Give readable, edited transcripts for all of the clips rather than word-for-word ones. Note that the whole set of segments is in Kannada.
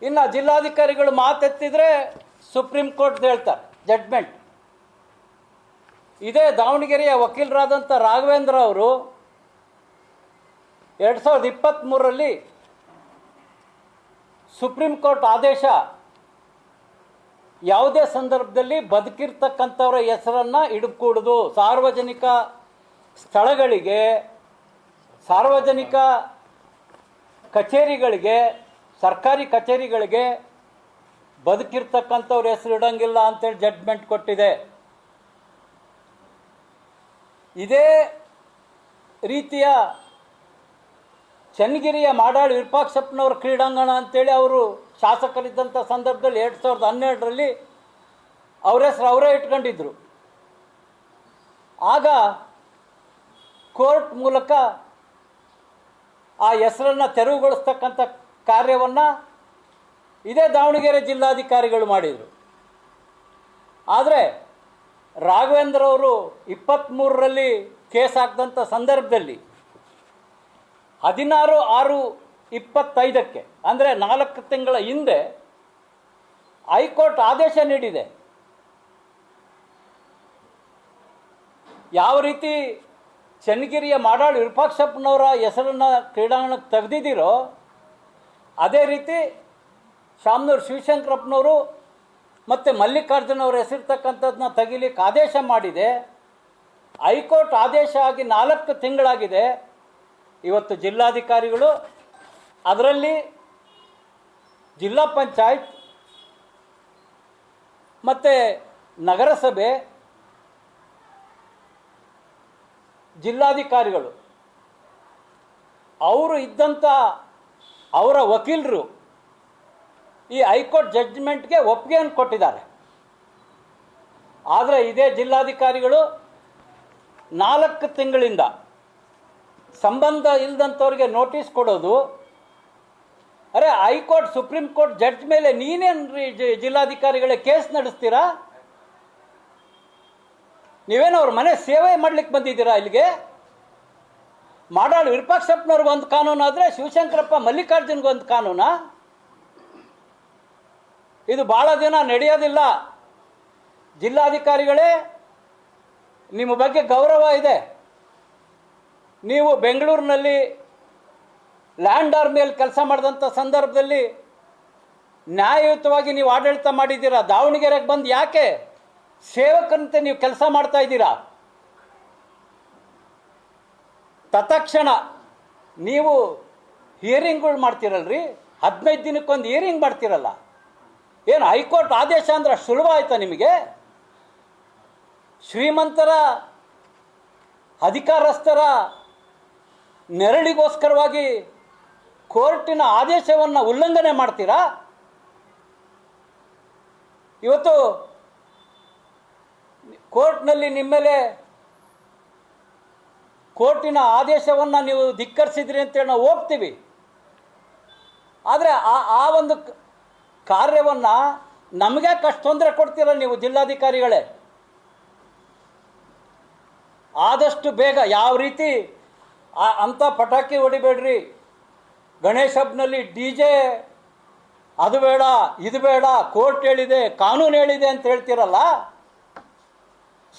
ಇನ್ನು ಜಿಲ್ಲಾಧಿಕಾರಿಗಳು ಮಾತೆತ್ತಿದ್ರೆ ಸುಪ್ರೀಂ ಕೋರ್ಟ್ ಹೇಳ್ತಾರೆ ಜಡ್ಮೆಂಟ್. ಇದೇ ದಾವಣಗೆರೆಯ ವಕೀಲರಾದಂಥ ರಾಘವೇಂದ್ರ ಅವರು 2023ರಲ್ಲಿ ಸುಪ್ರೀಂ ಕೋರ್ಟ್ ಆದೇಶ ಯಾವುದೇ ಸಂದರ್ಭದಲ್ಲಿ ಬದುಕಿರ್ತಕ್ಕಂಥವರ ಹೆಸರನ್ನು ಇಡಕೂಡದು, ಸಾರ್ವಜನಿಕ ಸ್ಥಳಗಳಿಗೆ, ಸಾರ್ವಜನಿಕ ಕಚೇರಿಗಳಿಗೆ, ಸರ್ಕಾರಿ ಕಚೇರಿಗಳಿಗೆ ಬದುಕಿರ್ತಕ್ಕಂಥವ್ರ ಹೆಸರು ಇಡಂಗಿಲ್ಲ ಅಂತೇಳಿ ಜಡ್ಮೆಂಟ್ ಕೊಟ್ಟಿದೆ. ಇದೇ ರೀತಿಯ ಚನ್ನಗಿರಿಯ ಮಾಡಾಳು ವಿರೂಪಾಕ್ಷಪ್ಪನವರ ಕ್ರೀಡಾಂಗಣ ಅಂತೇಳಿ ಅವರು ಶಾಸಕರಿದ್ದಂಥ ಸಂದರ್ಭದಲ್ಲಿ 2012ರಲ್ಲಿ ಅವ್ರ ಹೆಸರು ಅವರೇ ಇಟ್ಕೊಂಡಿದ್ರು. ಆಗ ಕೋರ್ಟ್ ಮೂಲಕ ಆ ಹೆಸರನ್ನು ತೆರವುಗೊಳಿಸ್ತಕ್ಕಂಥ ಕಾರ್ಯವನ್ನು ಇದೇ ದಾವಣಗೆರೆ ಜಿಲ್ಲಾಧಿಕಾರಿಗಳು ಮಾಡಿದರು. ಆದರೆ ರಾಘವೇಂದ್ರ ಅವರು 23ರಲ್ಲಿ ಕೇಸ್ ಹಾಕಿದಂಥ ಸಂದರ್ಭದಲ್ಲಿ 16/6/25 ಅಂದರೆ 4 ತಿಂಗಳ ಹಿಂದೆ ಹೈಕೋರ್ಟ್ ಆದೇಶ ನೀಡಿದೆ. ಯಾವ ರೀತಿ ಚನ್ನಗಿರಿಯ ಮಾಡಾಳು ವಿರೂಪಾಕ್ಷಪ್ಪನವರ ಹೆಸರನ್ನು ಕ್ರೀಡಾಂಗಣಕ್ಕೆ ತೆಗೆದಿದ್ದೀರೋ ಅದೇ ರೀತಿ ಶಾಮನೂರು ಶಿವಶಂಕರಪ್ಪನವರು ಮತ್ತು ಮಲ್ಲಿಕಾರ್ಜುನ ಅವರ ಹೆಸರಿರ್ತಕ್ಕಂಥದ್ದನ್ನ ತೆಗಿಲಿಕ್ಕೆ ಆದೇಶ ಮಾಡಿದೆ. ಹೈಕೋರ್ಟ್ ಆದೇಶ ಆಗಿ 4 ತಿಂಗಳಾಗಿದೆ. ಇವತ್ತು ಜಿಲ್ಲಾಧಿಕಾರಿಗಳು, ಅದರಲ್ಲಿ ಜಿಲ್ಲಾ ಪಂಚಾಯತ್ ಮತ್ತು ನಗರಸಭೆ ಜಿಲ್ಲಾಧಿಕಾರಿಗಳು ಅವರು ಇದ್ದಂಥ ಅವರ ವಕೀಲರು ಈ ಹೈಕೋರ್ಟ್ ಜಡ್ಜ್ಮೆಂಟ್ಗೆ ಒಪ್ಪಿಗೆಯನ್ನು ಕೊಟ್ಟಿದ್ದಾರೆ. ಆದರೆ ಇದೇ ಜಿಲ್ಲಾಧಿಕಾರಿಗಳು 4 ತಿಂಗಳಿಂದ ಸಂಬಂಧ ಇಲ್ಲದಂಥವ್ರಿಗೆ ನೋಟಿಸ್ ಕೊಡೋದು. ಅರೆ, ಹೈಕೋರ್ಟ್ ಸುಪ್ರೀಂ ಕೋರ್ಟ್ ಜಡ್ಜ್ ಮೇಲೆ ನೀನೇನ್ರಿ ಜಿಲ್ಲಾಧಿಕಾರಿಗಳೇ ಕೇಸ್ ನಡೆಸ್ತೀರಾ? ನೀವೇನು ಅವ್ರ ಮನೆ ಸೇವೆ ಮಾಡ್ಲಿಕ್ಕೆ ಬಂದಿದ್ದೀರಾ ಇಲ್ಲಿಗೆ? ಮಾಡಾಳು ವಿರೂಪಾಕ್ಷಪ್ಪನವ್ರಿಗೊಂದು ಕಾನೂನು ಆದರೆ ಶಿವಶಂಕರಪ್ಪ ಮಲ್ಲಿಕಾರ್ಜುನ್ಗೊಂದು ಕಾನೂನಾ? ಇದು ಭಾಳ ದಿನ ನಡೆಯೋದಿಲ್ಲ. ಜಿಲ್ಲಾಧಿಕಾರಿಗಳೇ, ನಿಮ್ಮ ಬಗ್ಗೆ ಗೌರವ ಇದೆ. ನೀವು ಬೆಂಗಳೂರಿನಲ್ಲಿ ಲ್ಯಾಂಡ್ ಆರ್ಮಿಯಲ್ಲಿ ಕೆಲಸ ಮಾಡಿದಂಥ ಸಂದರ್ಭದಲ್ಲಿ ನ್ಯಾಯಯುತವಾಗಿ ನೀವು ಆಡಳಿತ ಮಾಡಿದ್ದೀರಾ. ದಾವಣಗೆರೆಗೆ ಬಂದು ಯಾಕೆ ಸೇವಕರಂತೆ ನೀವು ಕೆಲಸ ಮಾಡ್ತಾ ಇದ್ದೀರಾ? ತತ್ಕ್ಷಣ ನೀವು ಹಿಯರಿಂಗ್ಗಳು ಮಾಡ್ತೀರಲ್ರಿ, 15 ದಿನಕ್ಕೊಂದು ಹಿಯರಿಂಗ್ ಮಾಡ್ತೀರಲ್ಲ. ಏನು ಹೈಕೋರ್ಟ್ ಆದೇಶ ಅಂದ್ರೆ ಅಷ್ಟು ಸುಲಭ ಆಯ್ತಾ ನಿಮಗೆ? ಶ್ರೀಮಂತರ ಅಧಿಕಾರಸ್ಥರ ನೆರಳಿಗೋಸ್ಕರವಾಗಿ ಕೋರ್ಟಿನ ಆದೇಶವನ್ನು ಉಲ್ಲಂಘನೆ ಮಾಡ್ತೀರಾ? ಇವತ್ತು ಕೋರ್ಟ್ನಲ್ಲಿ ನಿಮ್ಮ ಮೇಲೆ ಕೋರ್ಟಿನ ಆದೇಶವನ್ನು ನೀವು ಧಿಕ್ಕರಿಸಿದ್ರಿ ಅಂತೇಳಿ ನಾವು ಹೋಗ್ತೀವಿ. ಆದರೆ ಆ ಒಂದು ಕಾರ್ಯವನ್ನು ನಮಗೆ ಕಷ್ಟ ತೊಂದರೆ ಕೊಡ್ತೀರ ನೀವು ಜಿಲ್ಲಾಧಿಕಾರಿಗಳೇ. ಆದಷ್ಟು ಬೇಗ ಯಾವ ರೀತಿ ಅಂಥ ಪಟಾಕಿ ಹೊಡಿಬೇಡ್ರಿ, ಗಣೇಶ ಹಬ್ಬನಲ್ಲಿ DJ ಅದು ಬೇಡ ಇದು ಬೇಡ, ಕೋರ್ಟ್ ಹೇಳಿದೆ ಕಾನೂನು ಹೇಳಿದೆ ಅಂತ ಹೇಳ್ತೀರಲ್ಲ.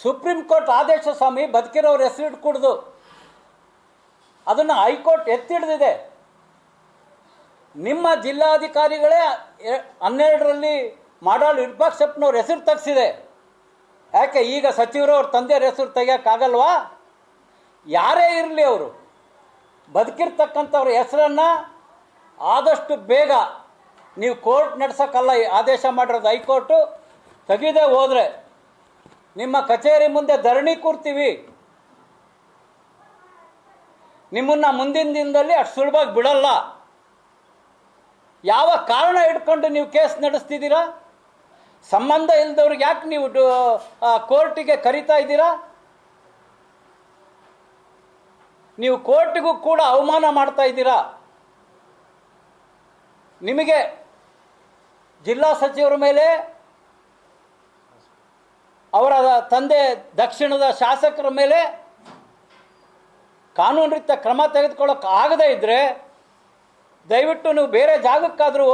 ಸುಪ್ರೀಂ ಕೋರ್ಟ್ ಆದೇಶ ಸ್ವಾಮಿ, ಬದುಕಿರೋರು ಹೆಸರಿಟ್ಕೊಡ್ದು ಅದನ್ನು ಹೈಕೋರ್ಟ್ ಎತ್ತಿಡ್ದಿದೆ. ನಿಮ್ಮ ಜಿಲ್ಲಾಧಿಕಾರಿಗಳೇ 12ರಲ್ಲಿ ಮಾಡಾಳು ವಿರೂಪಾಕ್ಷಪ್ಪನವ್ರ ಹೆಸರು ತೆಗೆಸಿದೆ. ಯಾಕೆ ಈಗ ಸಚಿವರು ಅವ್ರ ತಂದೆಯವ್ರ ಹೆಸರು ತೆಗಿಯೋಕ್ಕಾಗಲ್ವಾ? ಯಾರೇ ಇರಲಿ, ಅವರು ಬದುಕಿರ್ತಕ್ಕಂಥವ್ರ ಹೆಸರನ್ನು ಆದಷ್ಟು ಬೇಗ ನೀವು ಕೋರ್ಟ್ ನಡೆಸೋಕ್ಕಲ್ಲ ಆದೇಶ ಮಾಡಿರೋದು ಹೈಕೋರ್ಟು. ತೆಗೆದೇ ಹೋದರೆ ನಿಮ್ಮ ಕಚೇರಿ ಮುಂದೆ ಧರಣಿ ಕೂರ್ತೀವಿ. ನಿಮ್ಮನ್ನು ಮುಂದಿನ ದಿನದಲ್ಲಿ ಅಷ್ಟು ಸುಲಭವಾಗಿ ಬಿಡಲ್ಲ. ಯಾವ ಕಾರಣ ಇಟ್ಕೊಂಡು ನೀವು ಕೇಸ್ ನಡೆಸ್ತಿದ್ದೀರಾ? ಸಂಬಂಧ ಇಲ್ಲದವ್ರಿಗೆ ಯಾಕೆ ನೀವು ಕೋರ್ಟಿಗೆ ಕರೀತಾ ಇದ್ದೀರಾ? ನೀವು ಕೋರ್ಟಿಗೂ ಕೂಡ ಅವಮಾನ ಮಾಡ್ತಾ ಇದ್ದೀರಾ. ನಿಮಗೆ ಜಿಲ್ಲಾ ಸಚಿವರ ಮೇಲೆ, ಅವರ ತಂದೆ ದಕ್ಷಿಣದ ಶಾಸಕರ ಮೇಲೆ ಕಾನೂನು ರೀತ್ಯ ಕ್ರಮ ತೆಗೆದುಕೊಳ್ಳೋಕೆ ಆಗದೇ ಇದ್ದರೆ ದಯವಿಟ್ಟು ನೀವು ಬೇರೆ ಜಾಗಕ್ಕಾದರೂ